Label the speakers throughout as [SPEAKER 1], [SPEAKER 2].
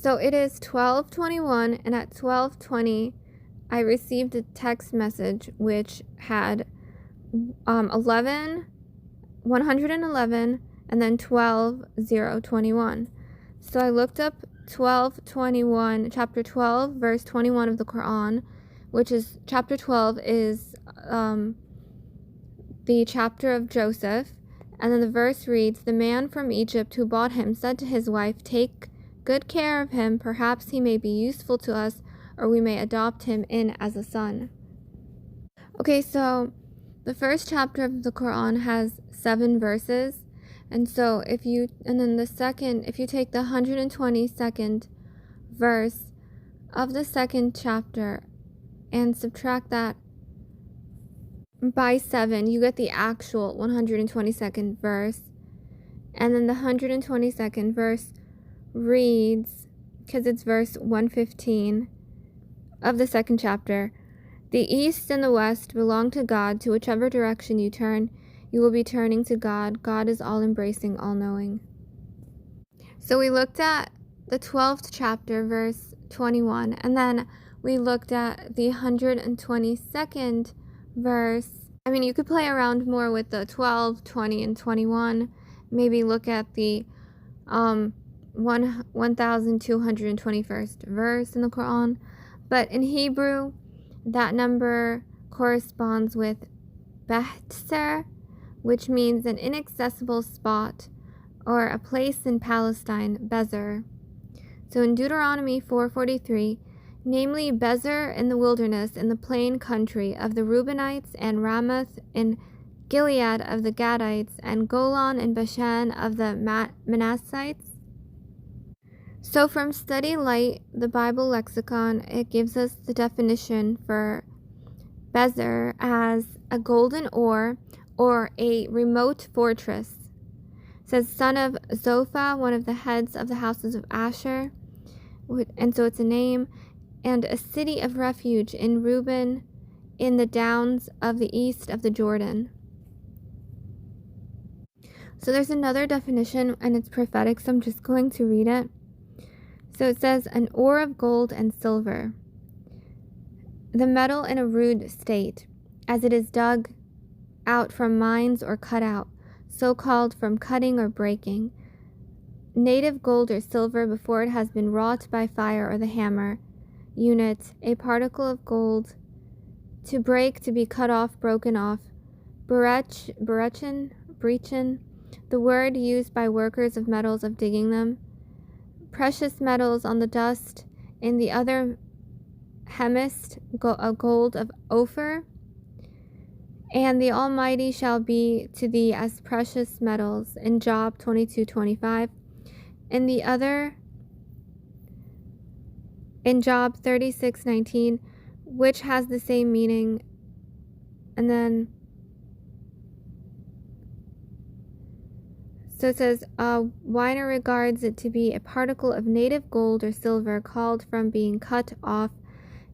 [SPEAKER 1] So it is 12:21, and at 12:20, I received a text message which had 111, and then 12021. So I looked up 12:21, chapter 12, verse 21 of the Quran, which is chapter 12 is the chapter of Joseph, and then the verse reads, "The man from Egypt who bought him said to his wife, 'Take good care of him, perhaps he may be useful to us, or we may adopt him in as a son.'" Okay, so the first chapter of the Quran has 7 verses, and so if you take the 122nd verse of the second chapter and subtract that by 7, you get the actual 122nd verse, and then the 122nd verse reads, because it's verse 115 of the second chapter, "The east and the west belong to God. To whichever direction you turn, you will be turning to God. God is all-embracing, all-knowing." So we looked at the 12th chapter, verse 21, and then we looked at the 122nd verse. I mean, you could play around more with the 12, 20, and 21. Maybe look at the 1221st verse in the Quran. But in Hebrew, that number corresponds with Behtser, which means an inaccessible spot or a place in Palestine, Bezer. So in Deuteronomy 4:43, namely Bezer in the wilderness in the plain country of the Reubenites, and Ramoth in Gilead of the Gadites, and Golan in Bashan of the Manassites. So from Study Light, the Bible lexicon, it gives us the definition for Bezer as a golden ore or a remote fortress. It says, son of Zophah, one of the heads of the houses of Asher, and so it's a name, and a city of refuge in Reuben in the downs of the east of the Jordan. So there's another definition, and it's prophetic, so I'm just going to read it. So it says, an ore of gold and silver, the metal in a rude state, as it is dug out from mines or cut out, so called from cutting or breaking. Native gold or silver before it has been wrought by fire or the hammer. Unit, a particle of gold. To break, to be cut off, broken off. Brechen, the word used by workers of metals of digging them. Precious metals on the dust. In the other hemist, a gold of Ophir. And the Almighty shall be to thee as precious metals. In Job 22:25. In the other, in Job 36:19, which has the same meaning. And then, so it says, Weiner regards it to be a particle of native gold or silver called from being cut off.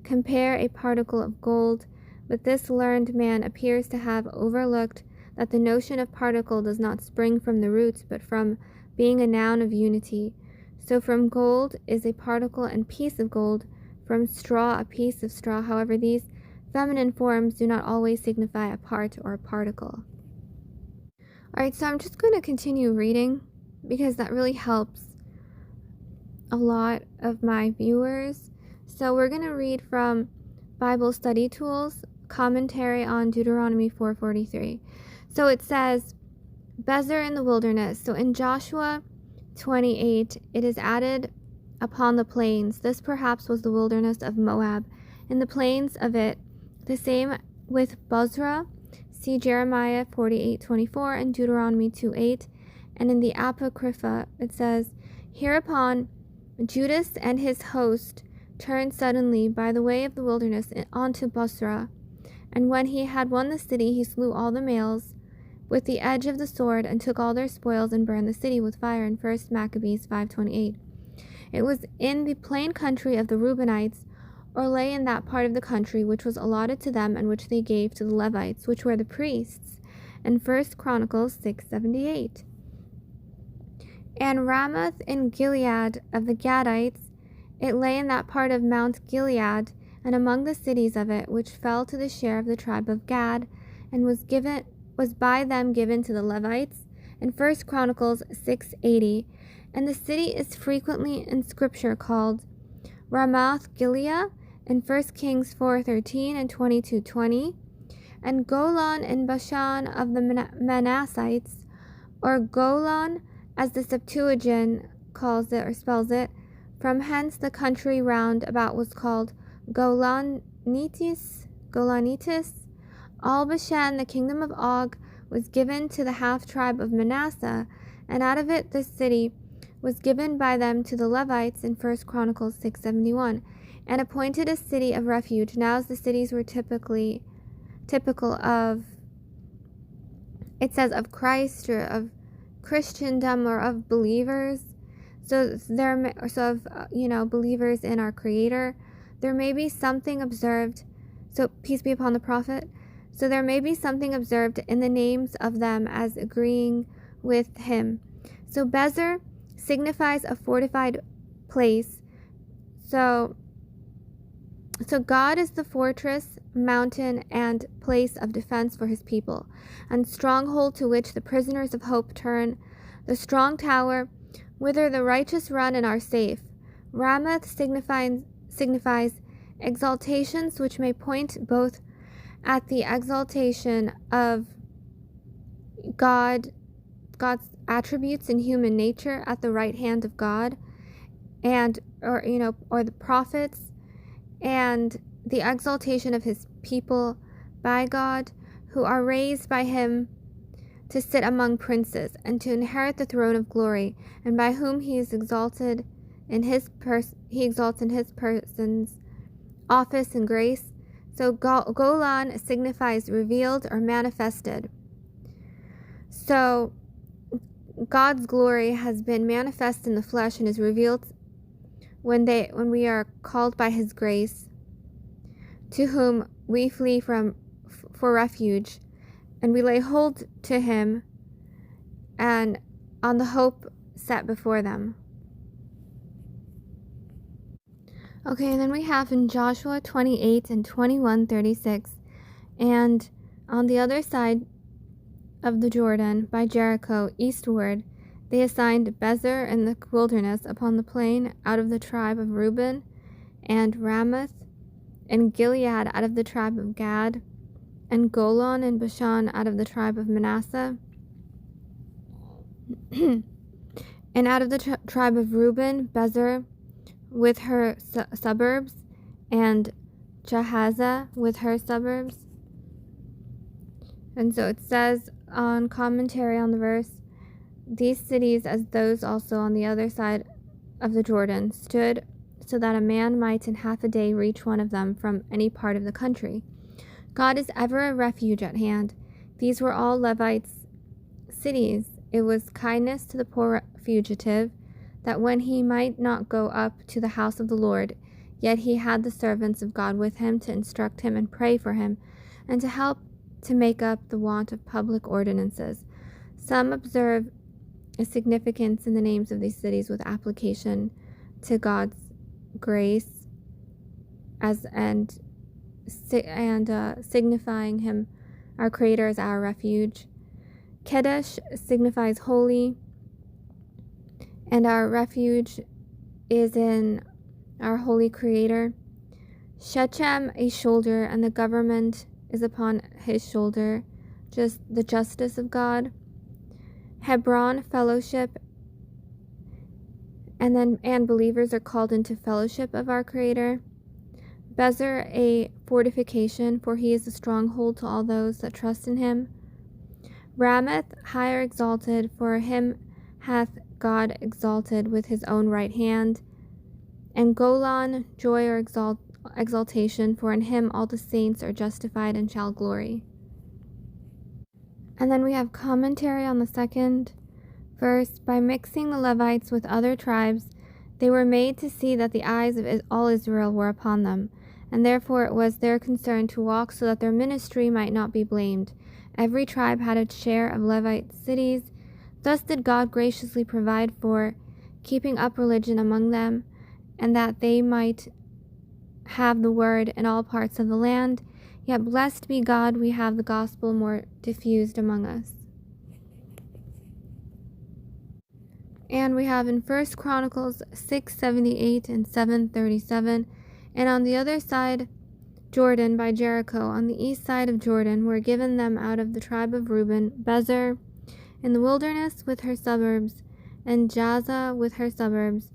[SPEAKER 1] Compare a particle of gold. But this learned man appears to have overlooked that the notion of particle does not spring from the roots, but from being a noun of unity. So from gold is a particle and piece of gold, from straw a piece of straw. However, these feminine forms do not always signify a part or a particle. Alright, so I'm just going to continue reading because that really helps a lot of my viewers. So we're going to read from Bible Study Tools, commentary on Deuteronomy 4:43. So it says, Bezer in the wilderness. So in Joshua 28, it is added upon the plains. This perhaps was the wilderness of Moab. In the plains of it, the same with Bozrah. See Jeremiah 48:24 and Deuteronomy 2:8. And in the Apocrypha, it says, Hereupon Judas and his host turned suddenly by the way of the wilderness onto Bozrah. And when he had won the city, he slew all the males with the edge of the sword, and took all their spoils, and burned the city with fire. In 1 Maccabees 5:28. It was in the plain country of the Reubenites, or lay in that part of the country which was allotted to them, and which they gave to the Levites, which were the priests. In 1 Chronicles 6:78. And Ramoth in Gilead of the Gadites, It lay in that part of Mount Gilead, and among the cities of it, which fell to the share of the tribe of Gad, and was by them given to the Levites, in 1 Chronicles 6:80. And the city is frequently in Scripture called Ramoth Gilead in 1 Kings 4:13 and 22:20, and Golan in Bashan of the Manassites, or Golan as the Septuagint calls it or spells it. From hence the country round about was called Golanitis. All Bashan, the kingdom of Og, was given to the half-tribe of Manasseh, and out of it the city was given by them to the Levites in 1 Chronicles 6:71, and appointed a city of refuge. Now as the cities were typical of, it says, of Christ or of Christendom or of believers. So believers in our Creator. There may be something observed. So peace be upon the prophet. So there may be something observed in the names of them as agreeing with him. So Bezer signifies a fortified place. So God is the fortress, mountain, and place of defense for his people, and stronghold to which the prisoners of hope turn, the strong tower whither the righteous run and are safe. Ramoth signifies exaltations, which may point both at the exaltation of God's attributes in human nature at the right hand of God, or the prophets, and the exaltation of his people by God, who are raised by him to sit among princes and to inherit the throne of glory, and by whom he is exalted in his person's office and grace. So Golan signifies revealed or manifested. So God's glory has been manifest in the flesh and is revealed when we are called by his grace, to whom we flee for refuge, and we lay hold to him and on the hope set before them. Okay, and then we have in Joshua 28 and 21:36, and on the other side of the Jordan, by Jericho, eastward, they assigned Bezer in the wilderness upon the plain out of the tribe of Reuben, and Ramoth and Gilead out of the tribe of Gad, and Golan and Bashan out of the tribe of Manasseh. And out of the tribe of Reuben, Bezer with her suburbs, and Jahaziah with her suburbs. And so it says on commentary on the verse, these cities, as those also on the other side of the Jordan, stood so that a man might in half a day reach one of them from any part of the country. God is ever a refuge at hand. These were all Levites' cities. It was kindness to the poor fugitive, that when he might not go up to the house of the Lord, yet he had the servants of God with him to instruct him and pray for him, and to help to make up the want of public ordinances. Some observe a significance in the names of these cities with application to God's grace and signifying him, our Creator, as our refuge. Kedesh signifies holy, and our refuge is in our holy Creator. Shechem, a shoulder, and the government is upon his shoulder, just the justice of God. Hebron, fellowship, and believers are called into fellowship of our Creator. Bezer, a fortification, for he is a stronghold to all those that trust in him. Ramoth, higher exalted, for him hath God exalted with his own right hand. And Golan, joy or exaltation, for in him all the saints are justified and shall glory. And then we have commentary on the second verse. By mixing the Levites with other tribes, they were made to see that the eyes of all Israel were upon them, and therefore it was their concern to walk so that their ministry might not be blamed. Every tribe had its share of Levite cities. Thus did God graciously provide for keeping up religion among them, and that they might have the word in all parts of the land. Yet blessed be God, we have the gospel more diffused among us. And we have in 1 Chronicles 6:78 and 7:37, and on the other side Jordan by Jericho, on the east side of Jordan, were given them out of the tribe of Reuben, Bezer in the wilderness with her suburbs, and Jaza with her suburbs,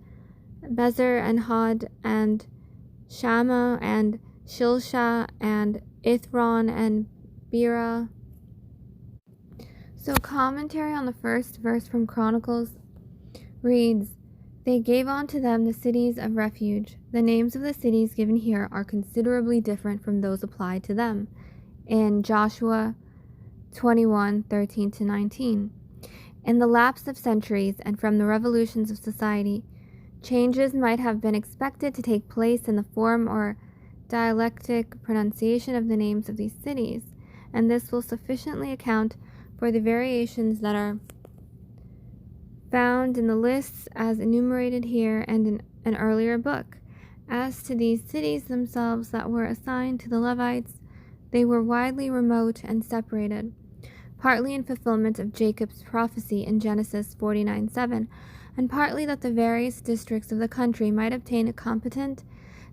[SPEAKER 1] Bezer and Hod and Shammah and Shilsha and Ithron and Bera. So commentary on the first verse from Chronicles reads, "They gave unto them the cities of refuge." The names of the cities given here are considerably different from those applied to them in Joshua 21:13-19. In the lapse of centuries and from the revolutions of society, changes might have been expected to take place in the form or dialectic pronunciation of the names of these cities, and this will sufficiently account for the variations that are found in the lists as enumerated here and in an earlier book. As to these cities themselves that were assigned to the Levites, they were widely remote and separated, partly in fulfillment of Jacob's prophecy in Genesis 49:7, and partly that the various districts of the country might obtain a competent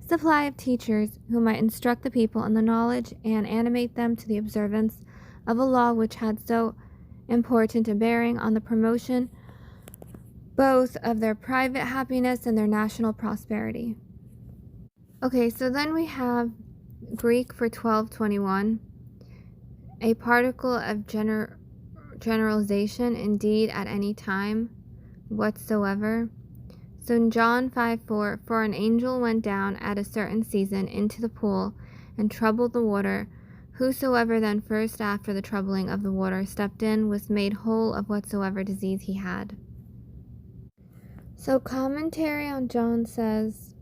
[SPEAKER 1] supply of teachers who might instruct the people in the knowledge and animate them to the observance of a law which had so important a bearing on the promotion both of their private happiness and their national prosperity. Okay, so then we have Greek for 1221, a particle of generalization, indeed at any time whatsoever. So in John 5:4, "For an angel went down at a certain season into the pool and troubled the water. Whosoever then first after the troubling of the water stepped in was made whole of whatsoever disease he had." So commentary on John says,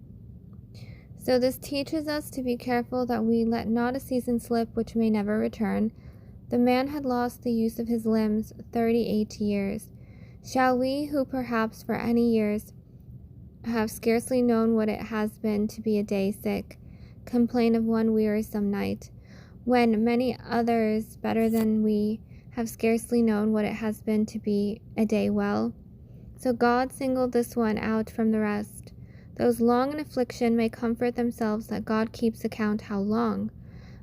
[SPEAKER 1] "So this teaches us to be careful that we let not a season slip which may never return. The man had lost the use of his limbs 38 years. Shall we, who perhaps for any years have scarcely known what it has been to be a day sick, complain of one wearisome night, when many others better than we have scarcely known what it has been to be a day well? So God singled this one out from the rest. Those long in affliction may comfort themselves that God keeps account how long.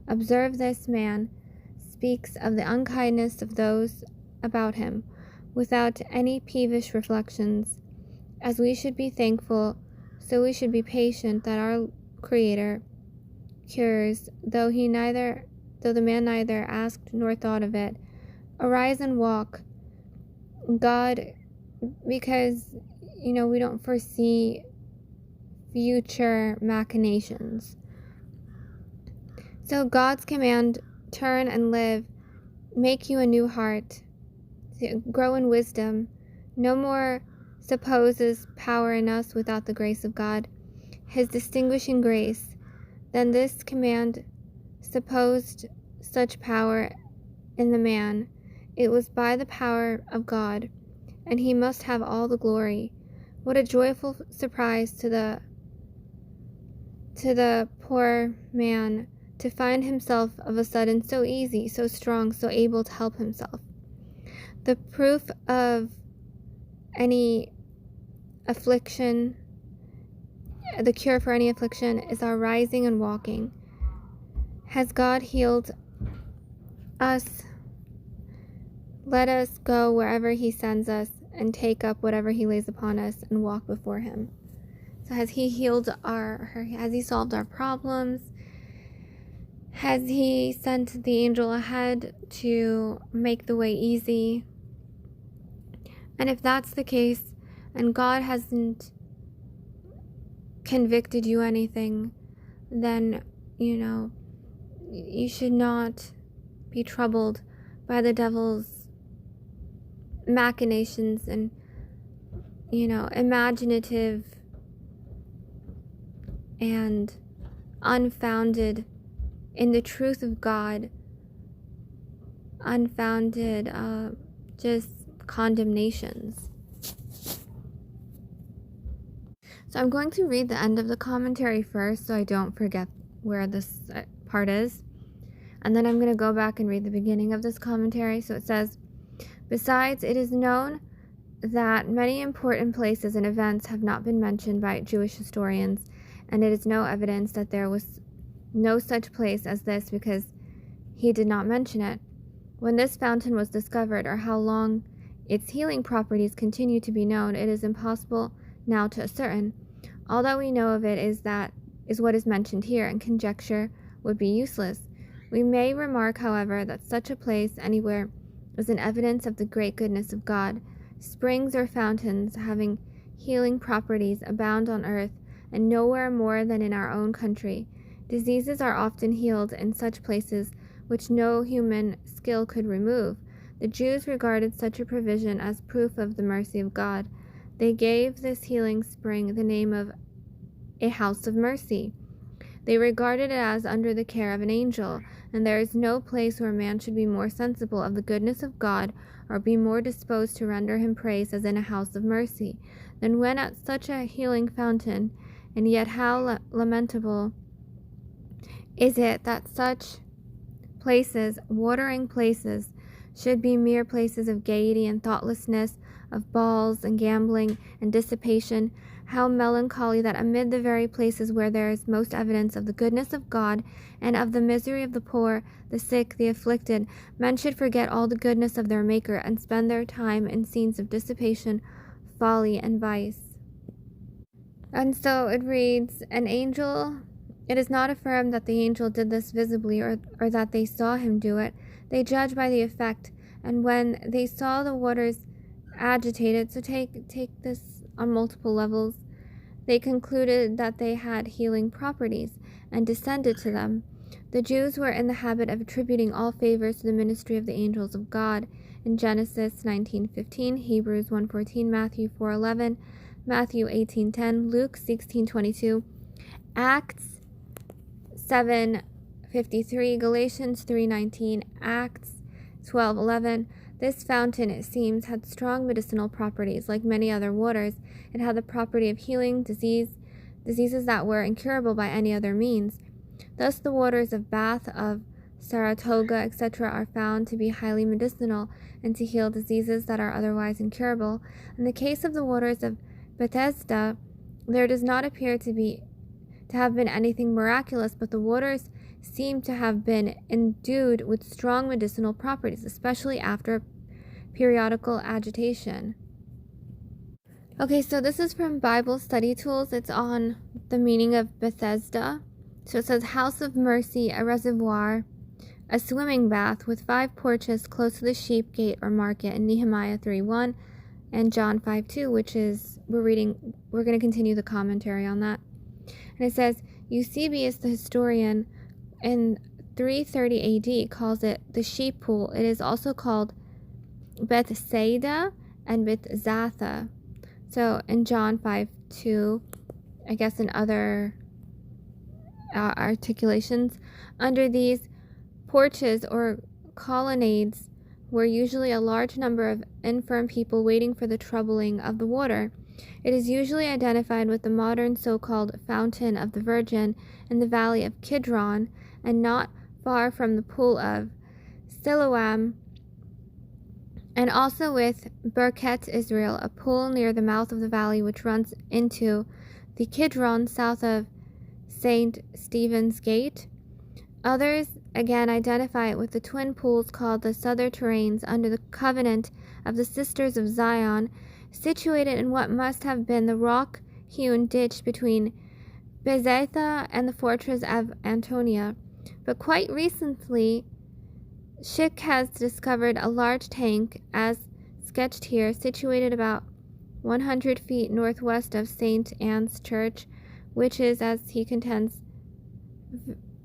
[SPEAKER 1] Observe, this man speaks of the unkindness of those about him, without any peevish reflections. As we should be thankful, so we should be patient that our Creator cures, though the man neither asked nor thought of it. Arise and walk, God, because we don't foresee future machinations. So God's command, turn and live, make you a new heart, grow in wisdom. No more supposes power in us without the grace of God, his distinguishing grace. Then this command supposed such power in the man. It was by the power of God, and he must have all the glory. What a joyful surprise to the poor man to find himself of a sudden so easy, so strong, so able to help himself. The proof of any affliction, the cure for any affliction, is our rising and walking. Has God healed us? Let us go wherever he sends us and take up whatever he lays upon us and walk before him. So has he has he solved our problems? Has he sent the angel ahead to make the way easy? And if that's the case, and God hasn't convicted you anything, then, you should not be troubled by the devil's machinations and, imaginative and unfounded in the truth of God, unfounded just condemnations. So I'm going to read the end of the commentary first so I don't forget where this part is. And then I'm going to go back and read the beginning of this commentary. So it says, besides, it is known that many important places and events have not been mentioned by Jewish historians, and it is no evidence that there was no such place as this because he did not mention it. When this fountain was discovered, or how long its healing properties continue to be known, it is impossible now to ascertain. All that we know of it is what is mentioned here, and conjecture would be useless. We may remark, however, that such a place anywhere is an evidence of the great goodness of God. Springs or fountains having healing properties abound on earth, and nowhere more than in our own country. Diseases are often healed in such places which no human skill could remove. The Jews regarded such a provision as proof of the mercy of God. They gave this healing spring the name of a house of mercy. They regarded it as under the care of an angel, and there is no place where man should be more sensible of the goodness of God or be more disposed to render him praise as in a house of mercy, than when at such a healing fountain. And yet how lamentable is it that such places, watering places, should be mere places of gaiety and thoughtlessness, of balls and gambling and dissipation. How melancholy that amid the very places where there is most evidence of the goodness of God and of the misery of the poor, the sick, the afflicted, men should forget all the goodness of their Maker and spend their time in scenes of dissipation, folly, and vice. And so it reads, an angel, it is not affirmed that the angel did this visibly or that they saw him do it. They judge by the effect, and when they saw the waters agitated, so take this on multiple levels, they concluded that they had healing properties and descended to them. The Jews were in the habit of attributing all favors to the ministry of the angels of God in Genesis 19:15, Hebrews 1:14, Matthew 4:11, Matthew 18:10, Luke 16:22, Acts 7:53, Galatians 3:19, Acts 12:11. This fountain, it seems, had strong medicinal properties. Like many other waters, it had the property of healing diseases that were incurable by any other means. Thus the waters of Bath, of Saratoga, etc. are found to be highly medicinal and to heal diseases that are otherwise incurable. In the case of the waters of Bethesda, there does not appear to have been anything miraculous, but the waters seem to have been endued with strong medicinal properties, especially after periodical agitation. Okay, so this is from Bible Study Tools. It's on the meaning of Bethesda. So it says, house of mercy, a reservoir, a swimming bath with 5 porches close to the sheep gate or market in Nehemiah 3:1 and John 5:2, which is, we're going to continue the commentary on that. And it says, Eusebius the historian in 330 AD calls it the sheep pool. It is also called Bethsaida and Bethzatha. So in John 5:2, I guess in other articulations, under these porches or colonnades were usually a large number of infirm people waiting for the troubling of the water. It is usually identified with the modern so-called Fountain of the Virgin in the valley of Kidron, and not far from the pool of Siloam, and also with Birket Israel, a pool near the mouth of the valley which runs into the Kidron south of St. Stephen's Gate. Others again identify it with the twin pools called the Southern Terrains under the covenant of the Sisters of Zion, situated in what must have been the rock-hewn ditch between Bezetha and the fortress of Antonia. But quite recently, Schick has discovered a large tank, as sketched here, situated about 100 feet northwest of St. Anne's Church, which is, as he contends,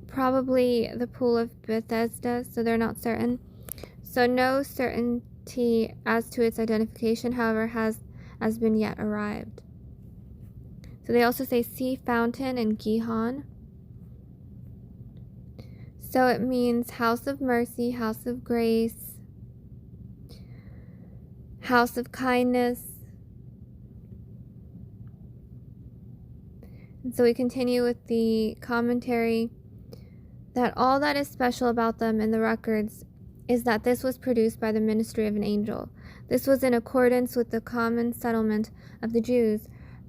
[SPEAKER 1] probably the pool of Bethesda, so they're not certain. So no certainty as to its identification, however, has been yet arrived. So they also say sea fountain in Gihon. So it means house of mercy, house of grace, house of kindness, And so we continue with the commentary that all that is special about them in the records is that this was produced by the ministry of an angel. This was in accordance with the common settlement of the Jews,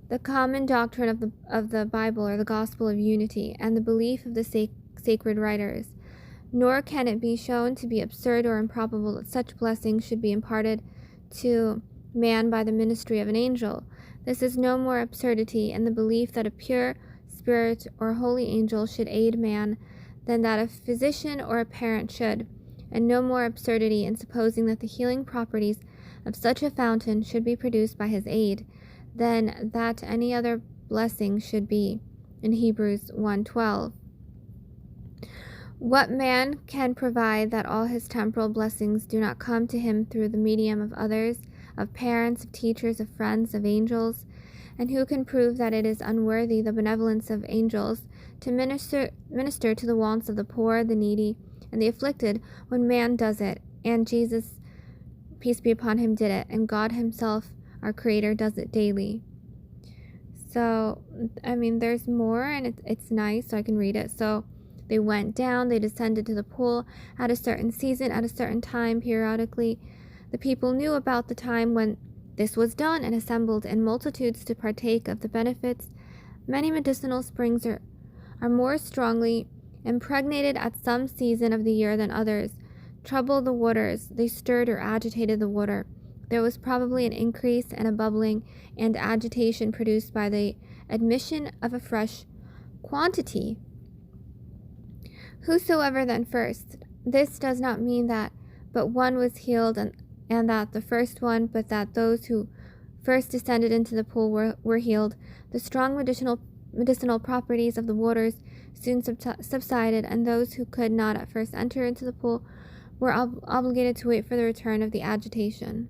[SPEAKER 1] the common doctrine of the Bible, or the gospel of unity, and the belief of the sacred writers. Nor can it be shown to be absurd or improbable that such blessings should be imparted to man by the ministry of an angel. This is no more absurdity in the belief that a pure spirit or holy angel should aid man than that a physician or a parent should, and no more absurdity in supposing that the healing properties of such a fountain should be produced by his aid than that any other blessing should be. In Hebrews 1:12. What man can provide that all his temporal blessings do not come to him through the medium of others, of parents, of teachers, of friends, of angels? And who can prove that it is unworthy the benevolence of angels to minister to the wants of the poor, the needy, and the afflicted, when man does it, and Jesus, peace be upon him, did it, and God himself, our Creator, does it daily? So, there's more, and it's nice, so I can read it. So, they went down, they descended to the pool at a certain season, at a certain time, periodically. The people knew about the time when this was done and assembled in multitudes to partake of the benefits. Many medicinal springs are more strongly impregnated at some season of the year than others. Troubled the waters, they stirred or agitated the water. There was probably an increase and a bubbling and agitation produced by the admission of a fresh quantity. Whosoever then first, this does not mean that but one was healed and that the first one, but that those who first descended into the pool were healed. The strong medicinal properties of the waters soon subsided, and those who could not at first enter into the pool were obligated to wait for the return of the agitation.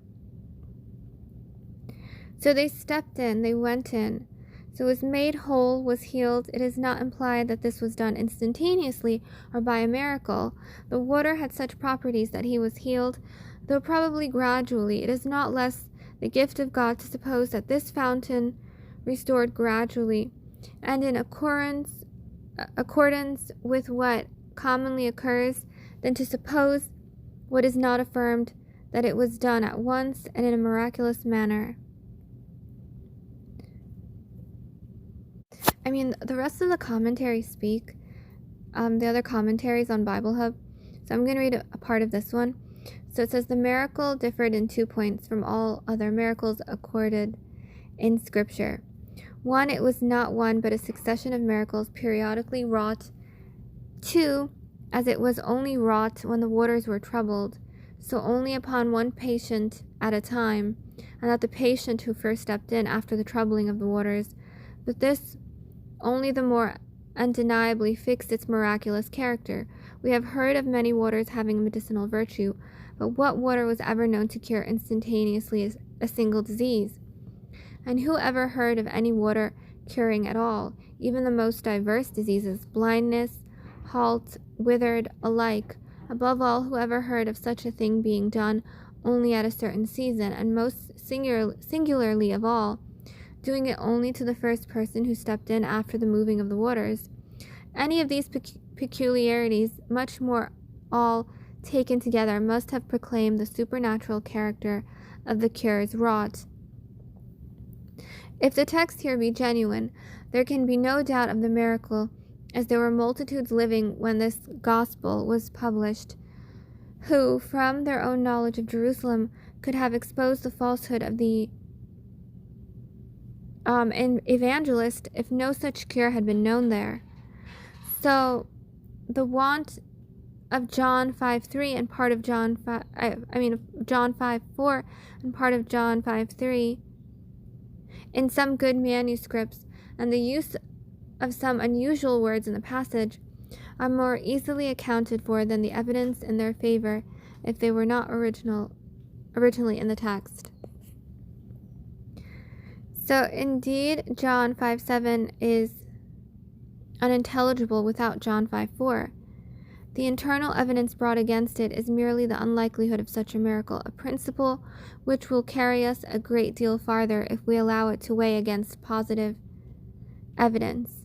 [SPEAKER 1] So they stepped in, they went in. So was made whole, was healed. It is not implied that this was done instantaneously or by a miracle. The water had such properties that he was healed, though probably gradually. It is not less the gift of God to suppose that this fountain restored gradually, and in accordance with what commonly occurs, than to suppose what is not affirmed, that it was done at once and in a miraculous manner. The rest of the commentaries speak, the other commentaries on Bible Hub. So I'm going to read a part of this one. So it says, the miracle differed in 2 points from all other miracles accorded in Scripture. 1, it was not one, but a succession of miracles periodically wrought. 2, as it was only wrought when the waters were troubled, so only upon one patient at a time, and not the patient who first stepped in after the troubling of the waters. But this only the more undeniably fixed its miraculous character. We have heard of many waters having medicinal virtue, but what water was ever known to cure instantaneously a single disease? And who ever heard of any water curing at all, even the most diverse diseases, blindness, halt, withered, alike? Above all, who ever heard of such a thing being done only at a certain season, and most singularly of all, doing it only to the first person who stepped in after the moving of the waters? Any of these peculiarities, much more all taken together, must have proclaimed the supernatural character of the cures wrought. If the text here be genuine, there can be no doubt of the miracle, as there were multitudes living when this gospel was published, who, from their own knowledge of Jerusalem, could have exposed the falsehood of the evangelist if no such cure had been known there. So the want of John 5:3 and part of John 5:4 and part of John 5:3 in some good manuscripts, and the use of some unusual words in the passage, are more easily accounted for than the evidence in their favor if they were not originally in the text. So indeed, John 5:7 is unintelligible without John 5:4. The internal evidence brought against it is merely the unlikelihood of such a miracle, a principle which will carry us a great deal farther if we allow it to weigh against positive evidence.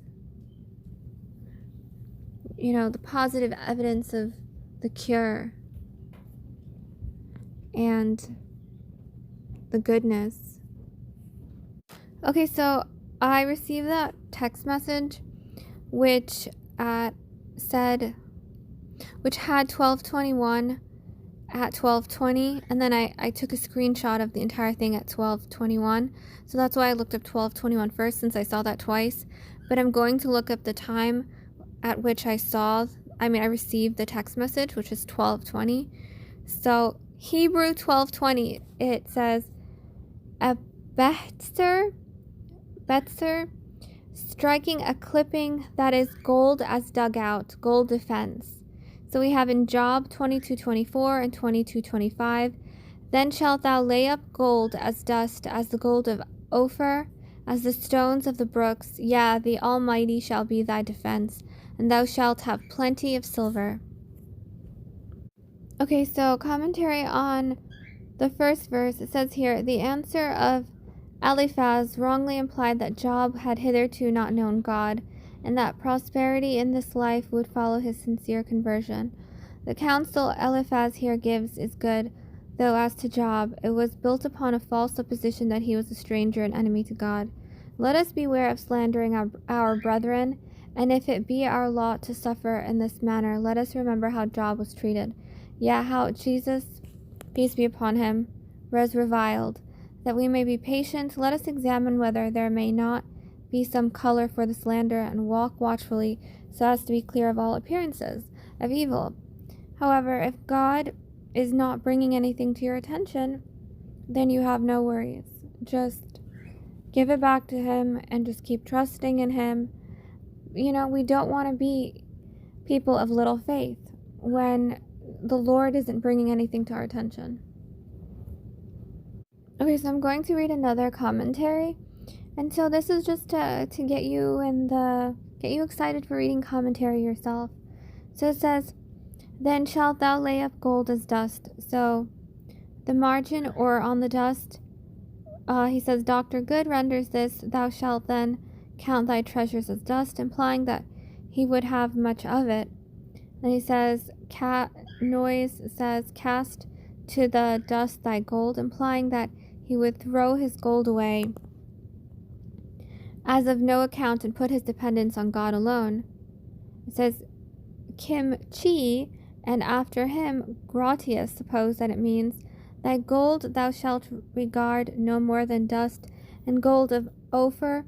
[SPEAKER 1] the positive evidence of the cure and the goodness. Okay, so I received that text message which had 1221 at 12:20, and then I took a screenshot of the entire thing at 12:21. So that's why I looked up 12:21 first, since I saw that twice. But I'm going to look up the time at which I received the text message, which is 12:20. So Hebrew 12:20, it says, a Betzer, striking a clipping that is gold as dug out, gold defense. So we have in Job 22:24 and 22:25, then shalt thou lay up gold as dust, as the gold of Ophir, as the stones of the brooks. Yeah, the Almighty shall be thy defense, and thou shalt have plenty of silver. Okay, so commentary on the first verse. It says here, the answer of Eliphaz wrongly implied that Job had hitherto not known God, and that prosperity in this life would follow his sincere conversion. The counsel Eliphaz here gives is good, though as to Job, it was built upon a false supposition that he was a stranger and enemy to God. Let us beware of slandering our brethren, and if it be our lot to suffer in this manner, let us remember how Job was treated. Yeah, how Jesus, peace be upon him, was reviled. That we may be patient, let us examine whether there may not be some color for the slander, and walk watchfully, so as to be clear of all appearances of evil. However, if God is not bringing anything to your attention, then you have no worries. Just give it back to him and just keep trusting in him. We don't want to be people of little faith when the Lord isn't bringing anything to our attention. Okay, so I'm going to read another commentary. And so this is just to get you excited for reading commentary yourself. So it says, then shalt thou lay up gold as dust. So the margin or on the dust, he says, Dr. Good renders this, thou shalt then count thy treasures as dust, implying that he would have much of it. And he says, Noise says, cast to the dust thy gold, implying that he would throw his gold away as of no account and put his dependence on God alone. It says, Kim Chi, and after him Grotius suppose that it means, thy gold thou shalt regard no more than dust, and gold of Ophir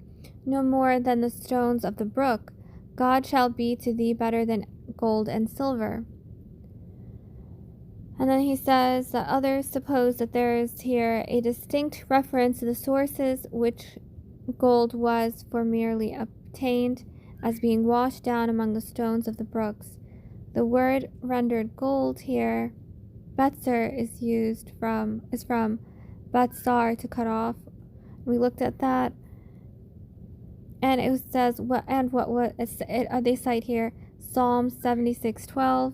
[SPEAKER 1] no more than the stones of the brook. God shall be to thee better than gold and silver. And then he says that others suppose that there is here a distinct reference to the sources which gold was for merely obtained as being washed down among the stones of the brooks. The word rendered gold here, Betzer, is from Betzar, to cut off. We looked at that, and it says they cite here Psalm 76:12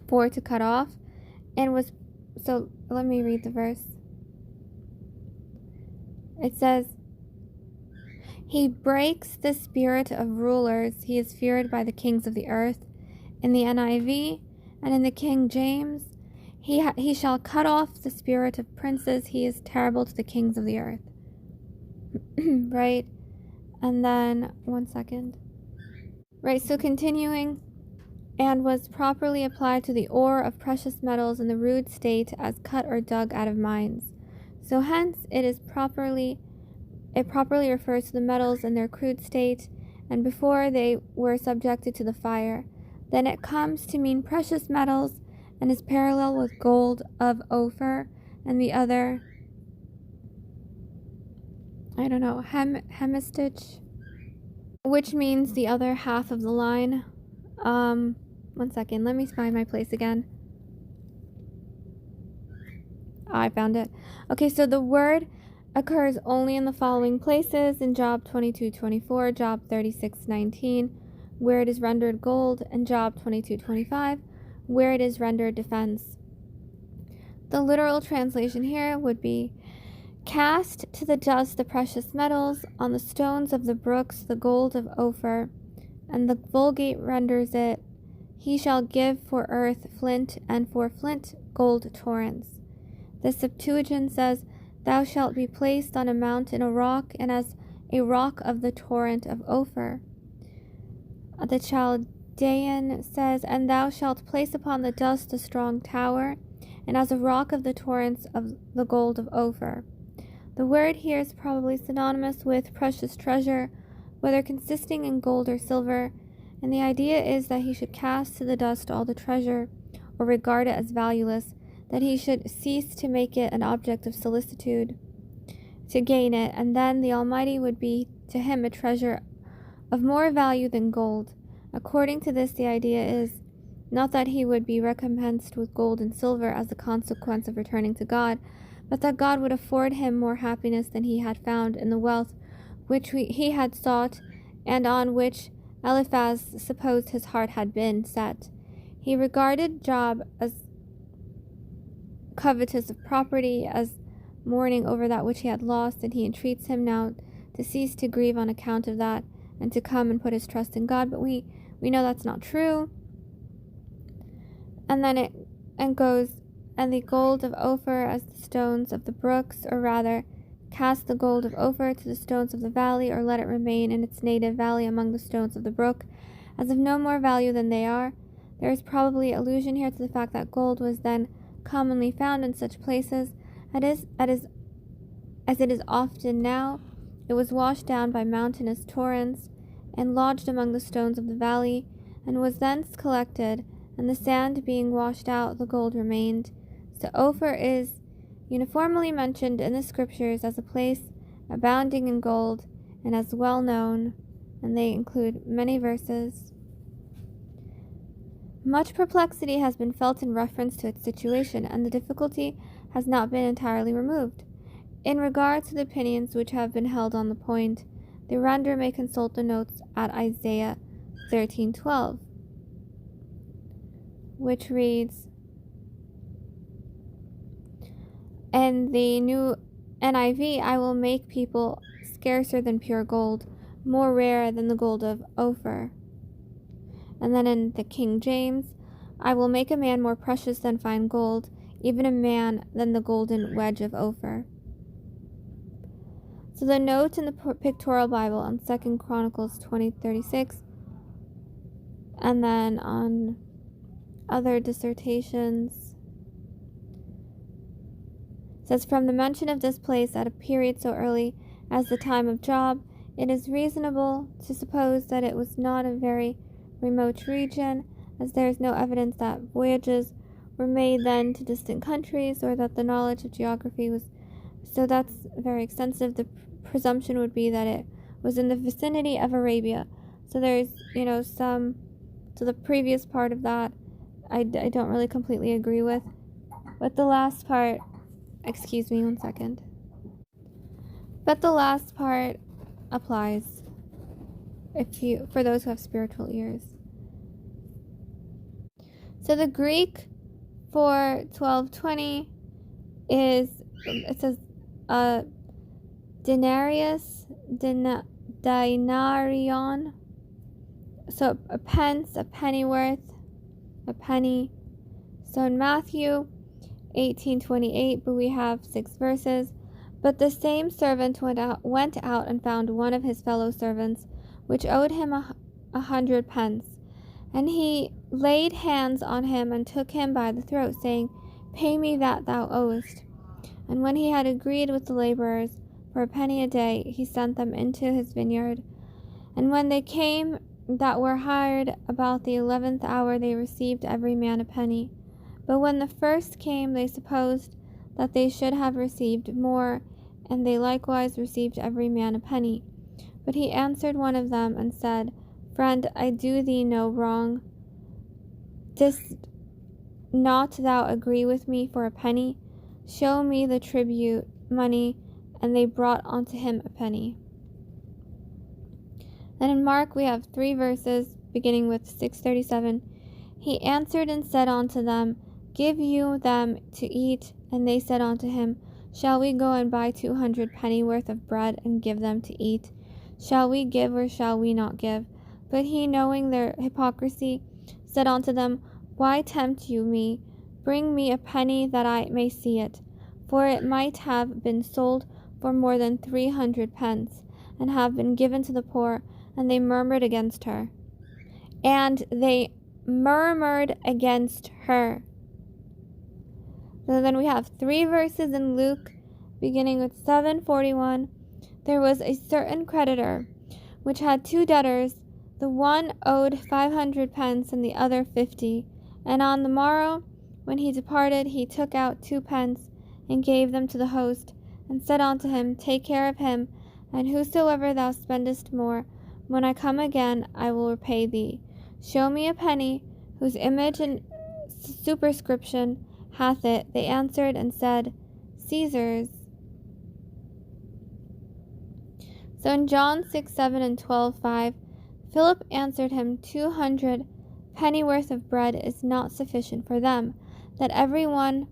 [SPEAKER 1] for to cut off, and was so. Let me read the verse. It says, he breaks the spirit of rulers. He is feared by the kings of the earth. In the NIV and in the King James, he shall cut off the spirit of princes. He is terrible to the kings of the earth. Right? And then, one second. Right, so continuing, and was properly applied to the ore of precious metals in the rude state as cut or dug out of mines. So hence it properly refers to the metals in their crude state and before they were subjected to the fire. Then it comes to mean precious metals and is parallel with gold of Ophir and the other, hemistich, which means the other half of the line. One second, let me find my place again. I found it. Okay, so the word occurs only in the following places: in Job 22:24, Job 36:19, where it is rendered gold, and Job 22:25, where it is rendered defense. The literal translation here would be, cast to the dust the precious metals, on the stones of the brooks the gold of Ophir. and the Vulgate renders it, he shall give for earth flint, and for flint gold torrents. The Septuagint says, thou shalt be placed on a mount in a rock, and as a rock of the torrent of Ophir. The Chaldean says, and thou shalt place upon the dust a strong tower, and as a rock of the torrents of the gold of Ophir. The word here is probably synonymous with precious treasure, whether consisting in gold or silver, and the idea is that he should cast to the dust all the treasure, or regard it as valueless, that he should cease to make it an object of solicitude to gain it, and then the Almighty would be to him a treasure of more value than gold. According to this, the idea is not that he would be recompensed with gold and silver as a consequence of returning to God, but that God would afford him more happiness than he had found in the wealth which he had sought, and on which Eliphaz supposed his heart had been set. He regarded Job as covetous of property, as mourning over that which he had lost, and he entreats him now to cease to grieve on account of that, and to come and put his trust in God. But we know that's not true. And then it goes, and the gold of Ophir as the stones of the brooks, or rather, cast the gold of Ophir to the stones of the valley, or let it remain in its native valley among the stones of the brook, as of no more value than they are. There is probably allusion here to the fact that gold was then commonly found in such places, as it is often now. It was washed down by mountainous torrents, and lodged among the stones of the valley, and was thence collected, and the sand being washed out, the gold remained. So Ophir is uniformly mentioned in the scriptures as a place abounding in gold, and as well known, and they include many verses. Much perplexity has been felt in reference to its situation, and the difficulty has not been entirely removed. In regard to the opinions which have been held on the point, the reader may consult the notes at Isaiah 13:12, which reads, in the new NIV, I will make people scarcer than pure gold, more rare than the gold of Ophir. And then in the King James, I will make a man more precious than fine gold, even a man than the golden wedge of Ophir. So the note in the pictorial Bible on 2 Chronicles 20:36, and then on other dissertations, says, from the mention of this place at a period so early as the time of Job, it is reasonable to suppose that it was not a very remote region, as there is no evidence that voyages were made then to distant countries, or that the knowledge of geography was so that's very extensive. The presumption would be that it was in the vicinity of Arabia. So there's, so the previous part of that I don't really completely agree with. But the last part, excuse me one second. But the last part applies for those who have spiritual ears. So the Greek for 1220 is, it says, dinarion. So a pence, a pennyworth, a penny. So in Matthew 18:28, but we have 6 verses. But the same servant went out and found one of his fellow servants, which owed him 100 pence. And he laid hands on him and took him by the throat, saying, Pay me that thou owest. And when he had agreed with the laborers for a penny a day, he sent them into his vineyard. And when they came that were hired about the 11th hour, they received every man a penny. But when the first came, they supposed that they should have received more, and they likewise received every man a penny. But he answered one of them and said, Friend, I do thee no wrong. Didst not thou agree with me for a penny? Show me the tribute money. And they brought unto him a penny. Then in Mark we have 3 verses, beginning with 6:37. He answered and said unto them, Give you them to eat. And they said unto him, Shall we go and buy 200 pennyworth of bread and give them to eat? Shall we give or shall we not give? But he, knowing their hypocrisy, said unto them, Why tempt you me? Bring me a penny that I may see it. For it might have been sold for more than 300 pence, and have been given to the poor. And they murmured against her. And they murmured against her. So then we have 3 verses in Luke, beginning with 7:41. There was a certain creditor, which had 2 debtors. The one owed 500 pence, and the other 50. And on the morrow, when he departed, he took out 2 pence, and gave them to the host, and said unto him, Take care of him, and whosoever thou spendest more, when I come again, I will repay thee. Show me a penny, whose image and superscription hath it. They answered and said, Caesar's. So in John 6:7 and 12:5, Philip answered him, 200 pennyworth of bread is not sufficient for them, that every one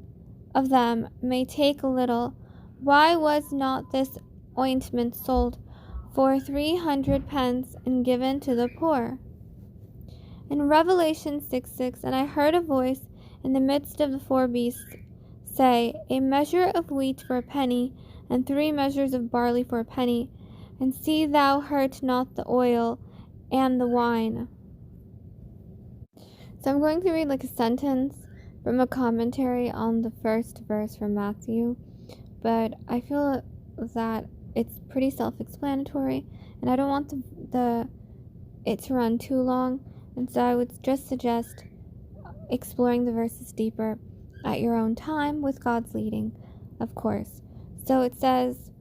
[SPEAKER 1] of them may take a little. Why was not this ointment sold for 300 pence and given to the poor? In Revelation 6:6, and I heard a voice in the midst of the 4 beasts say, A measure of wheat for a penny, and 3 measures of barley for a penny, and see thou hurt not the oil and the wine. So I'm going to read like a sentence from a commentary on the first verse from Matthew, but I feel that it's pretty self-explanatory, and I don't want it to run too long, and so I would just suggest exploring the verses deeper at your own time with God's leading, of course. So it says,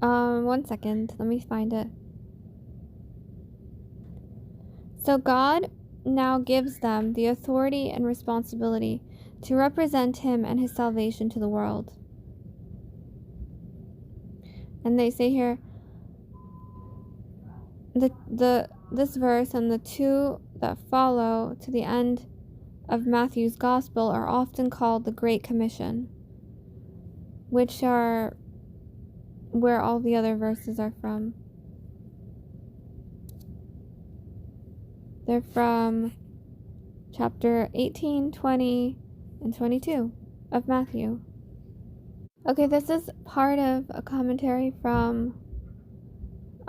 [SPEAKER 1] one second, let me find it. So God now gives them the authority and responsibility to represent him and his salvation to the world. And they say here, this verse and the 2 that follow to the end of Matthew's Gospel are often called the Great Commission, which are where all the other verses are from. They're from chapter 18, 20, and 22 of Matthew. Okay, this is part of a commentary from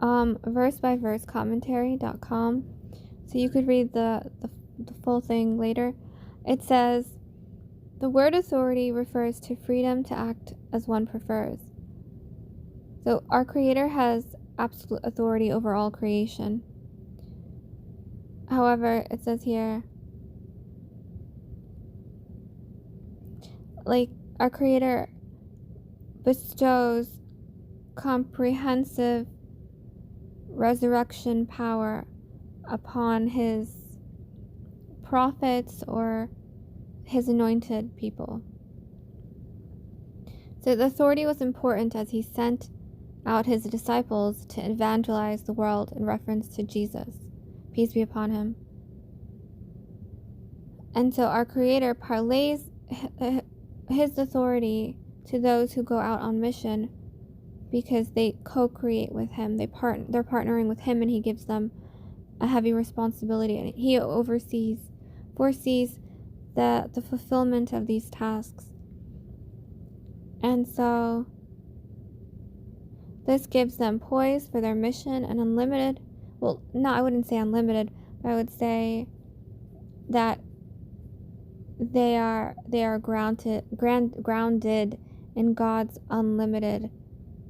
[SPEAKER 1] verse-by-verse commentary.com, so you could read the full thing later. It says, the word authority refers to freedom to act as one prefers. So our Creator has absolute authority over all creation. However, it says here, like, our Creator bestows comprehensive resurrection power upon his prophets or his anointed people. So the authority was important as he sent out his disciples to evangelize the world in reference to Jesus, peace be upon him. And so our Creator parlays his authority to those who go out on mission because they co-create with him. They're partnering with him, and he gives them a heavy responsibility, and he foresees the fulfillment of these tasks. And so this gives them poise for their mission and unlimited, well, no, I wouldn't say unlimited, but I would say that they are grounded in God's unlimited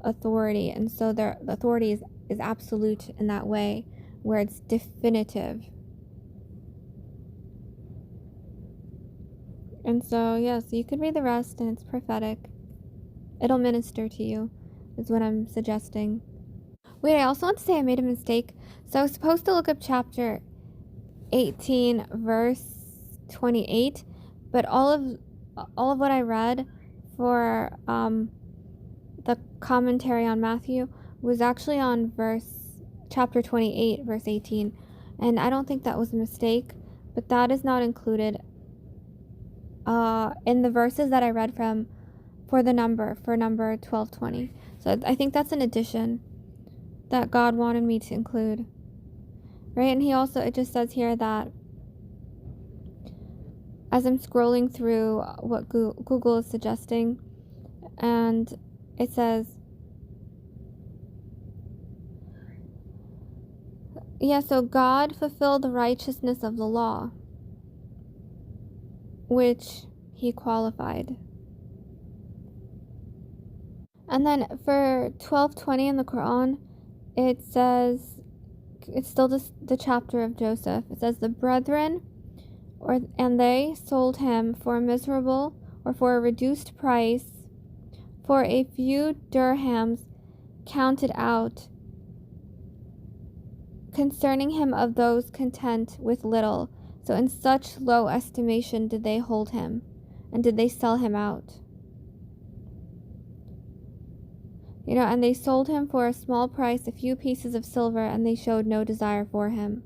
[SPEAKER 1] authority, and so the authority is absolute in that way, where it's definitive. And so yes, you could read the rest, and it's prophetic. It'll minister to you, is what I'm suggesting. Wait, I also want to say I made a mistake. So I was supposed to look up chapter 18 verse 28, but all of what I read for the commentary on Matthew was actually on chapter 28 verse 18, and I don't think that was a mistake, but that is not included in the verses that I read from for number 1220. So I think that's an addition. that God wanted me to include. Right? And it just says here that as I'm scrolling through what Google is suggesting, and it says, so God fulfilled the righteousness of the law, which he qualified. And then for 1220 in the Quran, it says, it's still the chapter of Joseph. It says, the brethren, and they sold him for a miserable, or for a reduced price, for a few dirhams counted out, concerning him of those content with little. So in such low estimation did they hold him, and did they sell him out. And they sold him for a small price, a few pieces of silver, and they showed no desire for him.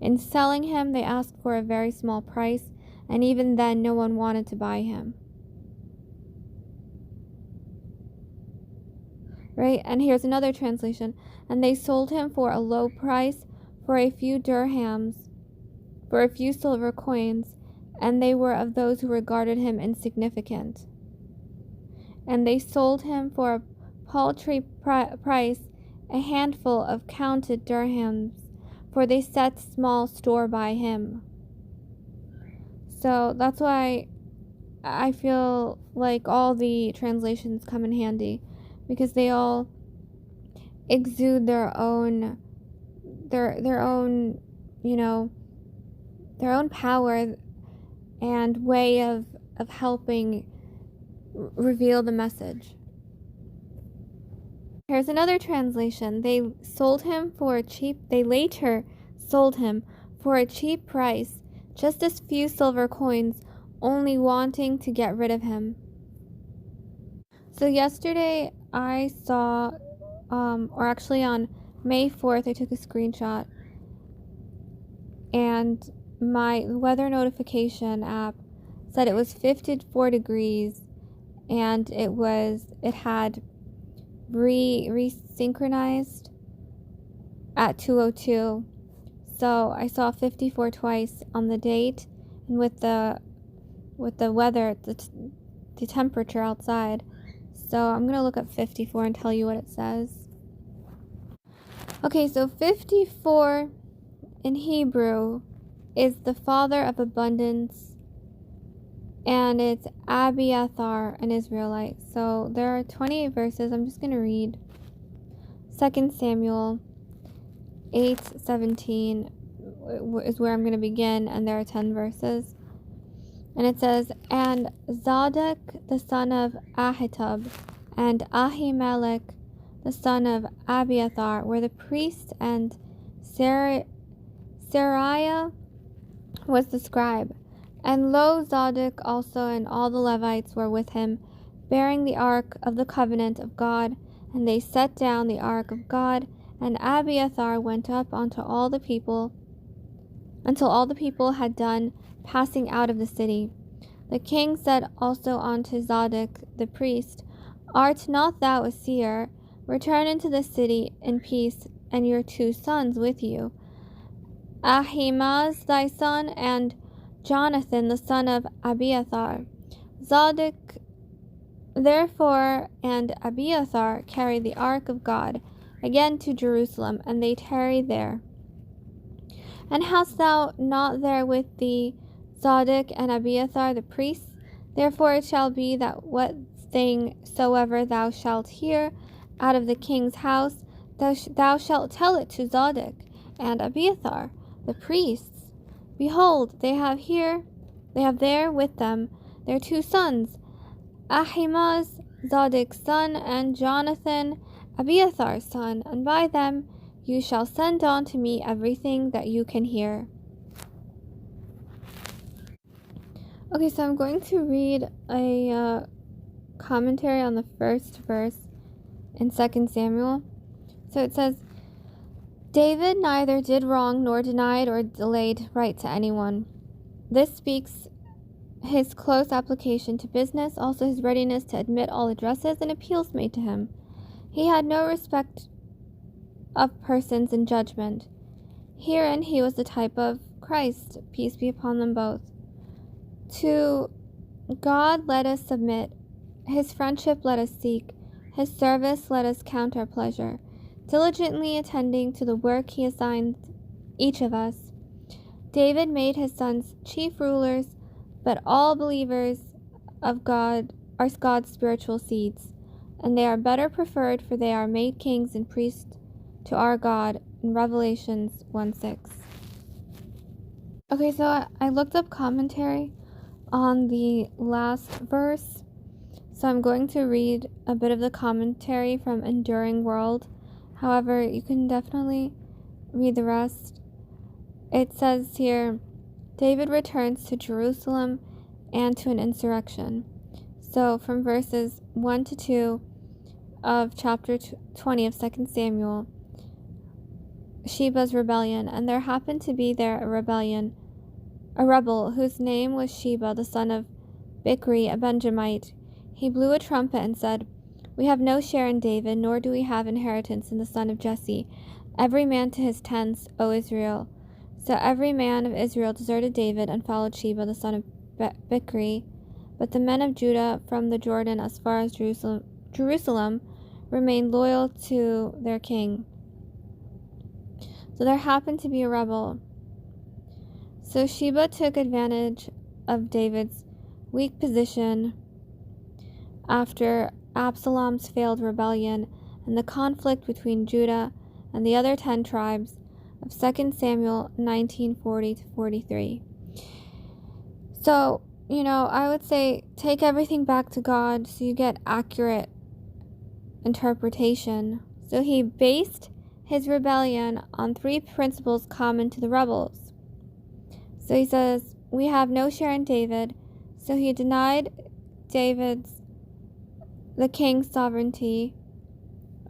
[SPEAKER 1] In selling him, they asked for a very small price, and even then no one wanted to buy him. Right? And here's another translation. And they sold him for a low price, for a few dirhams, for a few silver coins, and they were of those who regarded him insignificant. And they sold him for a paltry price, a handful of counted dirhams, for they set small store by him. So that's why I feel like all the translations come in handy, because they all exude their own power and way of helping reveal the message. Here's another translation. They later sold him for a cheap price, just as few silver coins, only wanting to get rid of him. So yesterday I saw, or actually on May 4th, I took a screenshot, and my weather notification app said it was 54 degrees, and it had resynchronized at 2:02. So I saw 54 twice on the date, and with the weather, the temperature outside. So I'm going to look up 54 and tell you what it says. Okay, so 54 in Hebrew is the father of abundance, and it's Abiathar, an Israelite. So there are 28 verses. I'm just going to read 2 Samuel 8:17 is where I'm going to begin, and there are 10 verses. And it says, and Zadok the son of Ahitub and Ahimelech the son of Abiathar were the priests, and Seraiah was the scribe. And lo, Zadok also and all the Levites were with him, bearing the ark of the covenant of God. And they set down the ark of God, and Abiathar went up until all the people had done passing out of the city. The king said also unto Zadok the priest, art not thou a seer? Return into the city in peace, and your 2 sons with you, Ahimaaz thy son, and Jonathan the son of Abiathar. Zadok therefore and Abiathar carried the ark of God again to Jerusalem, and they tarried there. And hast thou not there with thee Zadok and Abiathar the priests? Therefore it shall be that what thing soever thou shalt hear out of the king's house, thou shalt tell it to Zadok and Abiathar the priests. Behold, they have there with them their 2 sons, Ahimaaz Zadok's son, and Jonathan Abiathar's son, and by them you shall send on to me everything that you can hear. Okay, so I'm going to read a commentary on the first verse in 2 Samuel. So it says, David neither did wrong nor denied or delayed right to anyone. This speaks his close application to business, also his readiness to admit all addresses and appeals made to him. He had no respect of persons in judgment. Herein he was the type of Christ, peace be upon them both. To God let us submit, his friendship let us seek, his service let us count our pleasure, diligently attending to the work he assigned each of us. David made his sons chief rulers, but all believers of God are God's spiritual seeds, and they are better preferred, for they are made kings and priests to our God in Revelations 1:6. Okay, so I looked up commentary on the last verse, so I'm going to read a bit of the commentary from Enduring World. However, you can definitely read the rest. It says here, David returns to Jerusalem and to an insurrection. So from verses 1 to 2 of chapter 20 of 2 Samuel, Sheba's rebellion. And there happened to be there a rebel whose name was Sheba, the son of Bichri, a Benjamite. He blew a trumpet and said, We have no share in David, nor do we have inheritance in the son of Jesse. Every man to his tents, O Israel. So every man of Israel deserted David and followed Sheba, the son of Bichri. But the men of Judah from the Jordan as far as Jerusalem remained loyal to their king. So there happened to be a rebel. So Sheba took advantage of David's weak position after Absalom's failed rebellion and the conflict between Judah and the other 10 tribes of 2 Samuel 19:40-43. So, I would say take everything back to God so you get accurate interpretation. So he based his rebellion on 3 principles common to the rebels. So he says, we have no share in David. So he denied the king's sovereignty,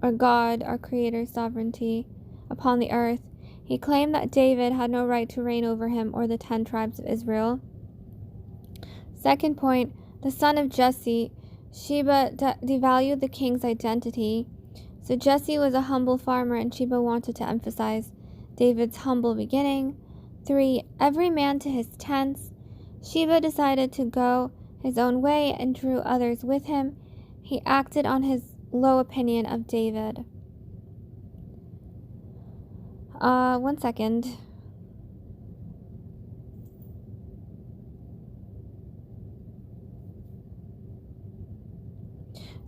[SPEAKER 1] or God, our creator's sovereignty, upon the earth. He claimed that David had no right to reign over him or the 10 tribes of Israel. Second point, the son of Jesse, Sheba devalued the king's identity. So Jesse was a humble farmer, and Sheba wanted to emphasize David's humble beginning. 3, every man to his tents. Sheba decided to go his own way and drew others with him. He acted on his low opinion of David. 1 second.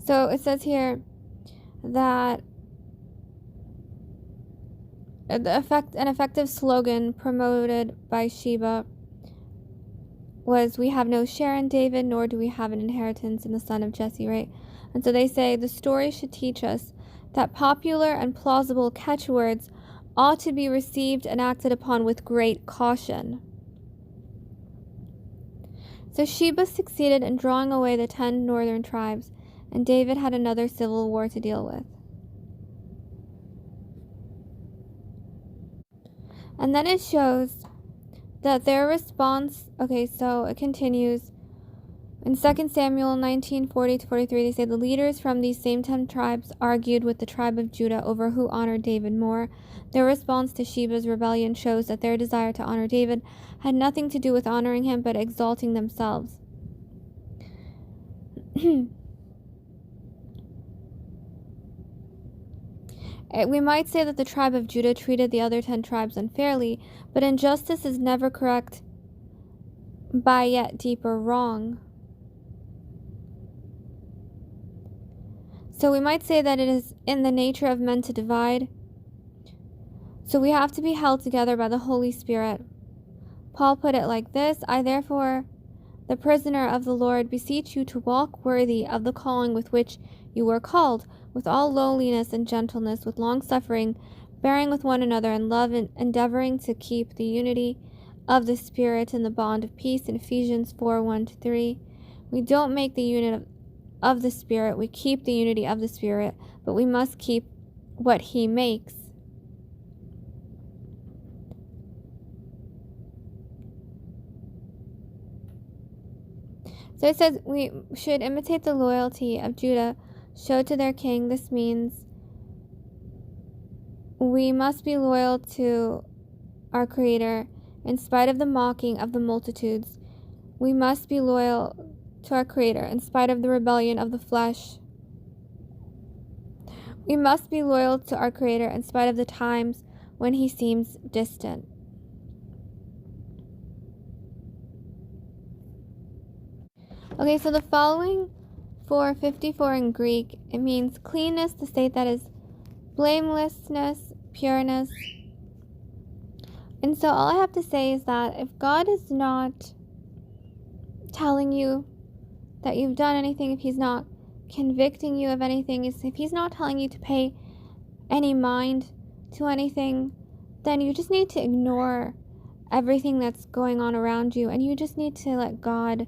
[SPEAKER 1] So it says here that an effective slogan promoted by Sheba was, we have no share in David, nor do we have an inheritance in the son of Jesse, right? And so they say the story should teach us that popular and plausible catchwords ought to be received and acted upon with great caution. So Sheba succeeded in drawing away the 10 northern tribes, and David had another civil war to deal with. And then it shows that their response, so it continues. In 2 Samuel 19:40-43, they say the leaders from these same 10 tribes argued with the tribe of Judah over who honored David more. Their response to Sheba's rebellion shows that their desire to honor David had nothing to do with honoring him, but exalting themselves. We might say that the tribe of Judah treated the other 10 tribes unfairly, but injustice is never correct by yet deeper wrong. So we might say that it is in the nature of men to divide. So we have to be held together by the Holy Spirit. Paul put it like this, I therefore, the prisoner of the Lord, beseech you to walk worthy of the calling with which you were called, with all lowliness and gentleness, with long-suffering, bearing with one another in love, and endeavoring to keep the unity of the Spirit in the bond of peace, in Ephesians 4:1-3. We don't make the unit of the Spirit, we keep the unity of the Spirit, but we must keep what He makes. So it says we should imitate the loyalty of Judah show to their king. This means we must be loyal to our Creator in spite of the mocking of the multitudes. We must be loyal to our Creator in spite of the rebellion of the flesh. We must be loyal to our Creator in spite of the times when He seems distant. Okay, so the following for 54 in Greek, it means cleanness, the state that is blamelessness, pureness. And so all I have to say is that if God is not telling you that you've done anything, if He's not convicting you of anything, if He's not telling you to pay any mind to anything, then you just need to ignore everything that's going on around you, and you just need to let God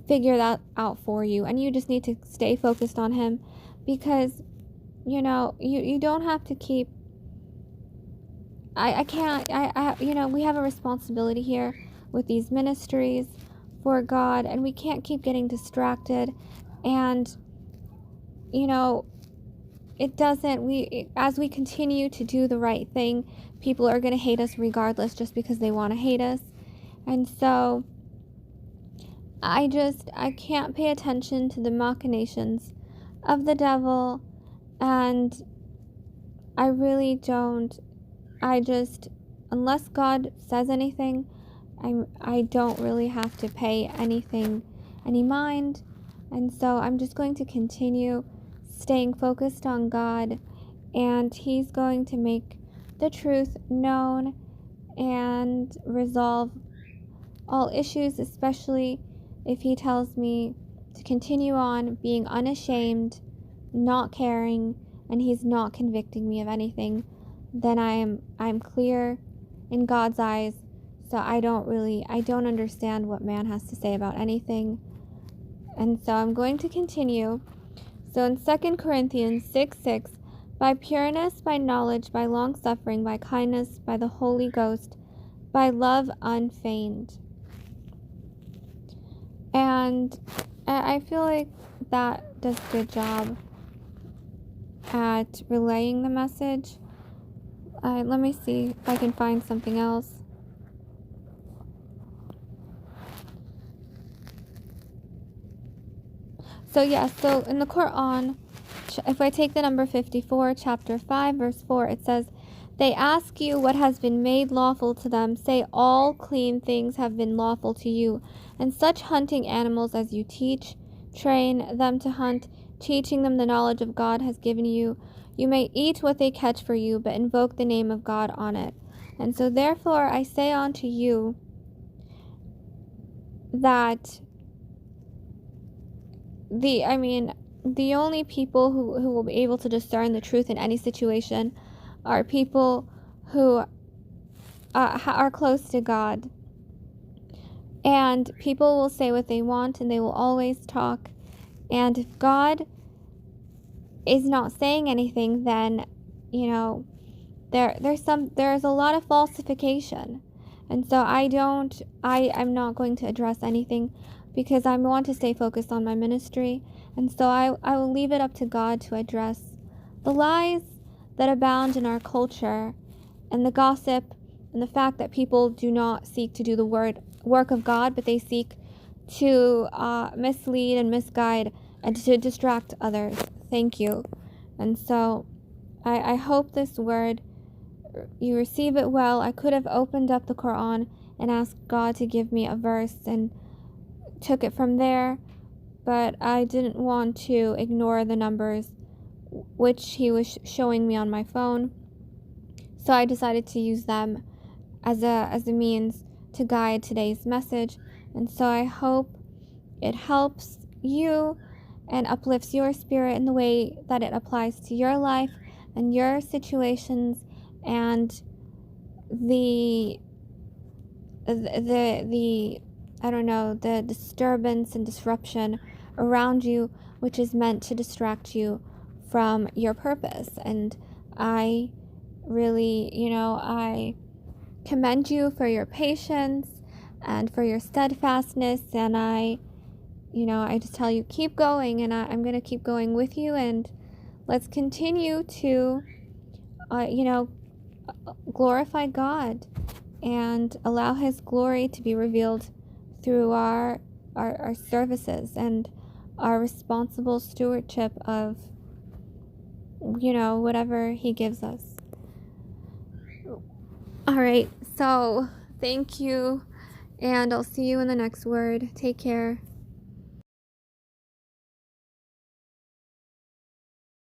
[SPEAKER 1] figure that out for you, and you just need to stay focused on Him, because you don't have to keep we have a responsibility here with these ministries for God, and we can't keep getting distracted. And as we continue to do the right thing, people are going to hate us regardless, just because they want to hate us. And so I can't pay attention to the machinations of the devil, and I really don't. Unless God says anything, I don't really have to pay any mind. And so I'm just going to continue staying focused on God, and He's going to make the truth known and resolve all issues, especially if He tells me to continue on being unashamed, not caring, and He's not convicting me of anything. Then I'm clear in God's eyes. So I don't understand what man has to say about anything. And so I'm going to continue. So in 2 Corinthians 6:6, by pureness, by knowledge, by long suffering, by kindness, by the Holy Ghost, by love unfeigned. And I feel like that does a good job at relaying the message. Let me see if I can find something else. So in the Quran, if I take the number 54, chapter 5, verse 4, it says, they ask you what has been made lawful to them. Say, all clean things have been lawful to you, and such hunting animals as you train them to hunt, teaching them the knowledge of God has given you. You may eat what they catch for you, but invoke the name of God on it. And so therefore I say unto you that the only people who will be able to discern the truth in any situation are people who are close to God. And people will say what they want, and they will always talk. And if God is not saying anything, then there's a lot of falsification. And so I'm not going to address anything, because I want to stay focused on my ministry. And so I will leave it up to God to address the lies that abound in our culture, and the gossip, and the fact that people do not seek to do the work of God, but they seek to mislead and misguide and to distract others. Thank you. And so I hope this word, you receive it well. I could have opened up the Quran and asked God to give me a verse and took it from there, but I didn't want to ignore the numbers which He was showing me on my phone. So I decided to use them as a means to guide today's message. And so I hope it helps you and uplifts your spirit in the way that it applies to your life and your situations, and the disturbance and disruption around you, which is meant to distract you from your purpose. And I really, I commend you for your patience and for your steadfastness, and I I just tell you, keep going, and I'm going to keep going with you, and let's continue to, glorify God and allow His glory to be revealed through our services and our responsible stewardship of, whatever He gives us. All right, so thank you, and I'll see you in the next word. Take care.